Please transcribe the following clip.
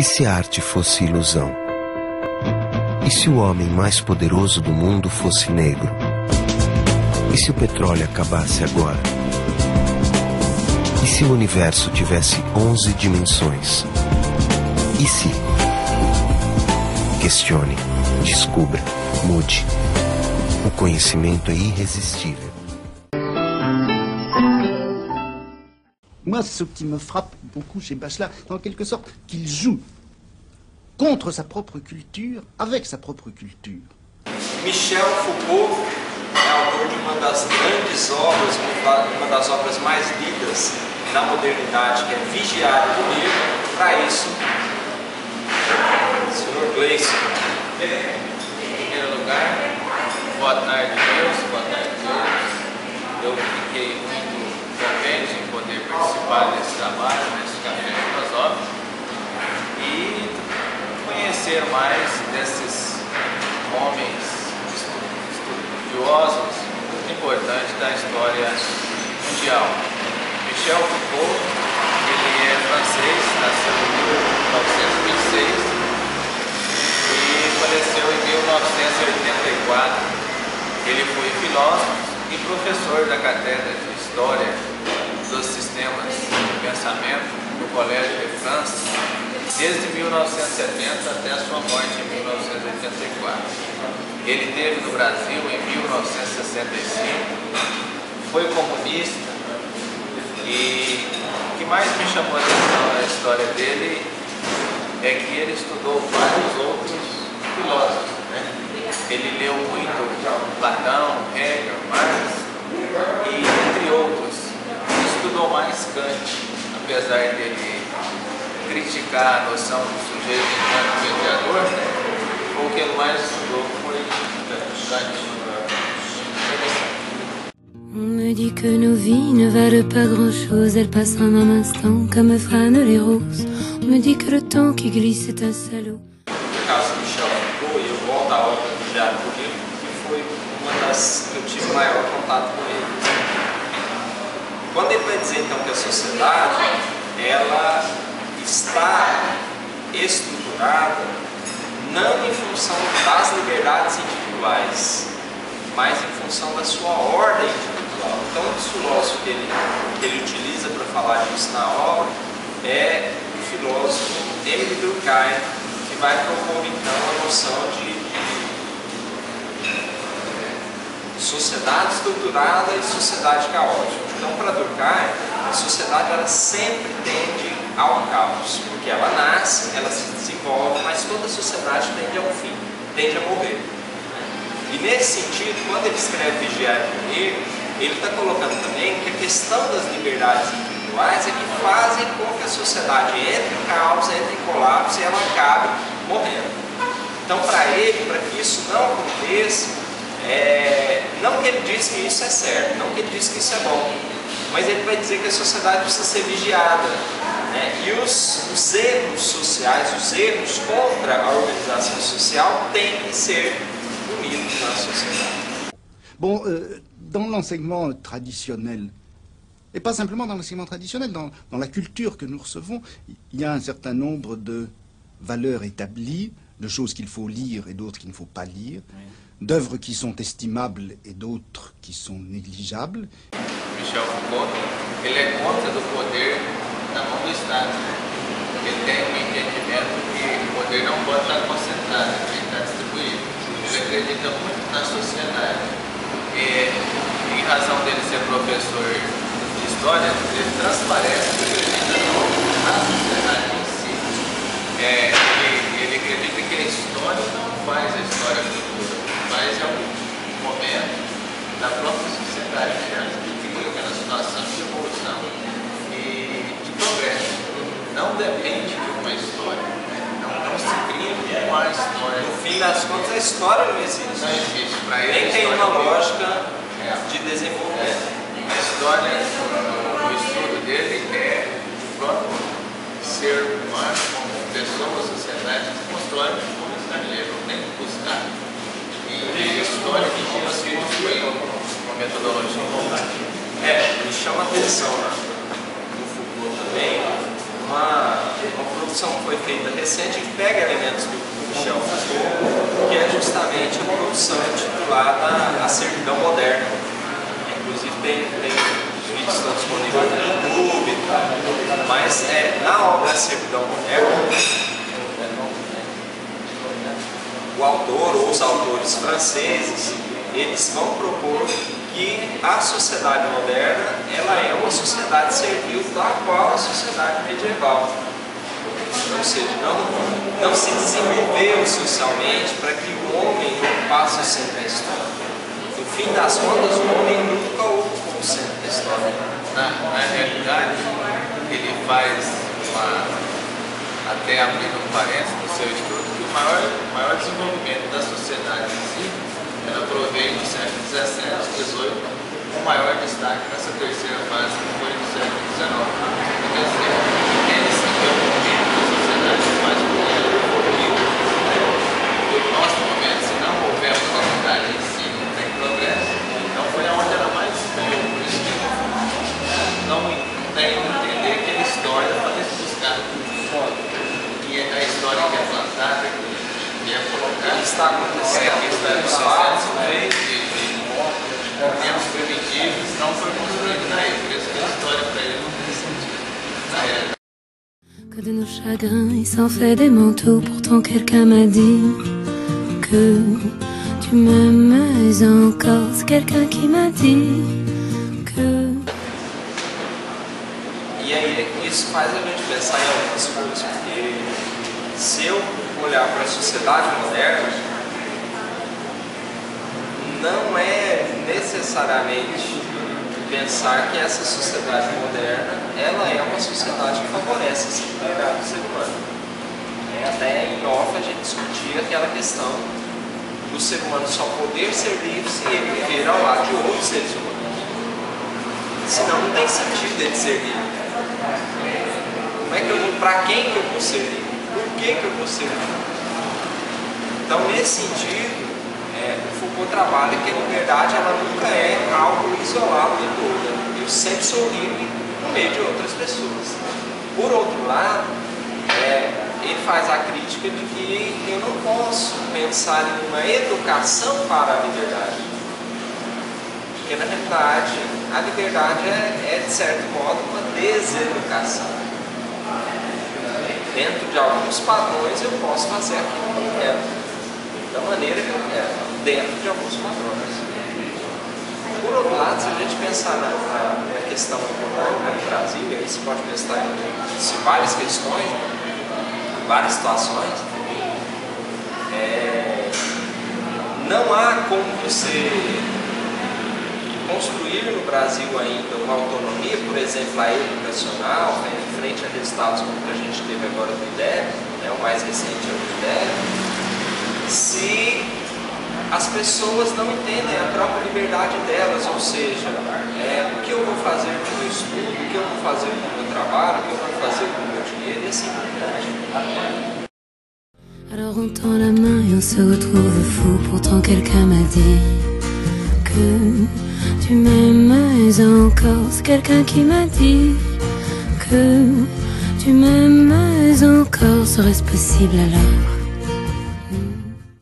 se a arte fosse ilusão? E se o homem mais poderoso do mundo fosse negro? E se o petróleo acabasse agora? E se o universo tivesse 11 dimensões? E se? Questione, descubra, mude. O conhecimento é irresistível. Moi, ce qui me frappe beaucoup chez Bachelard, en quelque sorte, qu'il joue contre sa propre culture, avec sa propre culture. Michel Foucault é autor de uma das grandes obras, uma das obras mais lidas na modernidade, que é Vigiário do Negro. Para isso, senhor Gleison. Em primeiro lugar, boa tarde, Deus, boa tarde, todos. Eu fiquei muito contente em poder participar desse trabalho, desse café filosófico e conhecer mais desses homens estudiosos muito importantes da história mundial. Michel Foucault, ele é francês, nasceu em 1926 e faleceu em 1984. Ele foi filósofo e professor da Cátedra de História dos Sistemas de Pensamento no Colégio de França desde 1970 até a sua morte em 1984. Ele esteve no Brasil em 1965, foi comunista e o que mais me chamou a atenção na história dele é que ele estudou vários outros filósofos, né? Ele leu muito Platão, Hegel, Marx e, entre outros, estudou mais Kant, apesar dele criticar a noção do sujeito enquanto mediador, né? O que ele mais estudou foi Kant. On me dit que nos vies ne valent pas grand-chose, elles passent en un instant comme frânent les roses. On me dit que le temps qui glisse est un salaud. No caso do Michel Foucault, e eu volto à obra do Vigiário do Negro, que foi uma das que eu tive maior contato com ele. Quando ele vai dizer então que a sociedade ela está estruturada não em função das liberdades individuais, mas em função da sua ordem individual. Então, um dos filósofos que ele utiliza para falar disso na obra é o filósofo Émile Durkheim, que vai propor então a noção de sociedade estruturada e sociedade caótica. Então, para Durkheim, a sociedade ela sempre tende ao caos, porque ela nasce, ela se desenvolve, mas toda a sociedade tende ao fim, tende a morrer. E nesse sentido, quando ele escreve Vigiário do Negro, ele está colocando também que a questão das liberdades individuais é que fazem com que a sociedade entre em caos, entre em colapso e ela acabe morrendo. Então, para ele, para que isso não aconteça, não que ele diz que isso é certo, não que ele diz que isso é bom, mas ele vai dizer que a sociedade precisa ser vigiada, né? E os erros sociais, os erros contra a organização social têm que ser punidos na sociedade. Bon, dans l'enseignement traditionnel, et pas simplement dans l'enseignement traditionnel, dans la culture que nous recevons, il y a un certain nombre de valeurs établies, de choses qu'il faut lire et d'autres qu'il ne faut pas lire, d'œuvres qui sont estimables et d'autres qui sont négligeables. Michel Foucault, ele é contra do poder na mão do Estado. Ele tem um entendimento que o poder não pode estar concentrado, ele tem que estar distribuído. Ele acredita muito na sociedade. E, em razão dele ser professor de história, ele transparece que ele acredita na sociedade em si. Ele acredita que a história não faz a história futura, mas é um momento da própria sociedade que fica naquela situação de evolução e de progresso. Não depende de uma história, não se cria uma história. No fim das contas, a história não existe. Não existe. Para ele, nem tem uma lógica de desenvolvimento. A história, o estudo dele é o próprio ser humano, como pessoa, sociedade, se constrói como estrangeiro, tem que buscar. E a história que tinha se construiu uma metodologia. Me chama a atenção no Foucault também uma produção foi feita recente que pega elementos do Michel Foucault, que é justamente a produção intitulada A Servidão Moderna. Inclusive tem vídeos que estão disponíveis no YouTube e tal. Mas na obra A Servidão Moderna, o autor ou os autores franceses, eles vão propor que a sociedade moderna ela é uma sociedade servil tal qual a sociedade medieval. Ou seja, não se desenvolveu socialmente para que o homem passe o centro da história. No fim das contas, o homem nunca ocupou o centro da história. Na realidade, ele faz até abrindo um parênteses no seu estudo, que o maior desenvolvimento da sociedade em si, ela provém do século XVII, XVIII, com maior destaque nessa terceira fase que foi do século XIX. Quer dizer, entende-se que é o momento da sociedade que faz com que ela evolui. No nosso momento, se não houver uma sociedade em si, não tem progresso, então foi aonde ela mais desenvolveu. Por isso que não tem que entender que a história faz buscar que a história que é plantada, que é colocada, está acontecendo de tempos primitivos, não foi construído na época. Por isso que a história para ele não tem sentido na realidade. Que de nos chagrins il s'en fait des manteaux. Pourtant quelqu'un m'a dit que tu m'aimes encore. C'est quelqu'un qui m'a dit que... E aí, isso faz a gente pensar em algumas coisas, porque se eu olhar para a sociedade moderna, não é necessariamente pensar que essa sociedade moderna ela é uma sociedade que favorece essa liberdade do ser humano. Até em off a gente discutia aquela questão do ser humano só poder ser livre se ele viver ao lado de outros seres humanos. Senão não tem sentido ele ser livre. Como é que eu vou, para quem que eu vou ser livre? Por que eu vou ser livre? Então, nesse sentido, o Foucault trabalha que a liberdade ela nunca é algo isolado de tudo. Eu sempre sou livre no meio de outras pessoas. Por outro lado, ele faz a crítica de que eu não posso pensar em uma educação para a liberdade. Porque, na realidade, a liberdade é de certo modo, uma deseducação. Dentro de alguns padrões, eu posso fazer aquilo que eu quero, da maneira que eu quero, dentro de alguns padrões. Por outro lado, se a gente pensar na questão econômica no Brasil, e aí você pode pensar em várias questões, várias situações, não há como você construir no Brasil ainda uma autonomia, por exemplo, a educacional, em frente a resultados como que a gente teve agora do IDEB, o mais recente é o IDEB, se as pessoas não entendem a própria liberdade delas, ou seja, o que eu vou fazer com o meu estudo, o que eu vou fazer com o meu trabalho, o que eu vou fazer com o meu dinheiro, e assim por diante. Alors on tend la main et on se retrouve fou. Pourtant quelqu'un m'a dit que tu m'aimes encore. C'est quelqu'un qui m'a dit que tu m'aimes encore. Serait-ce possible alors?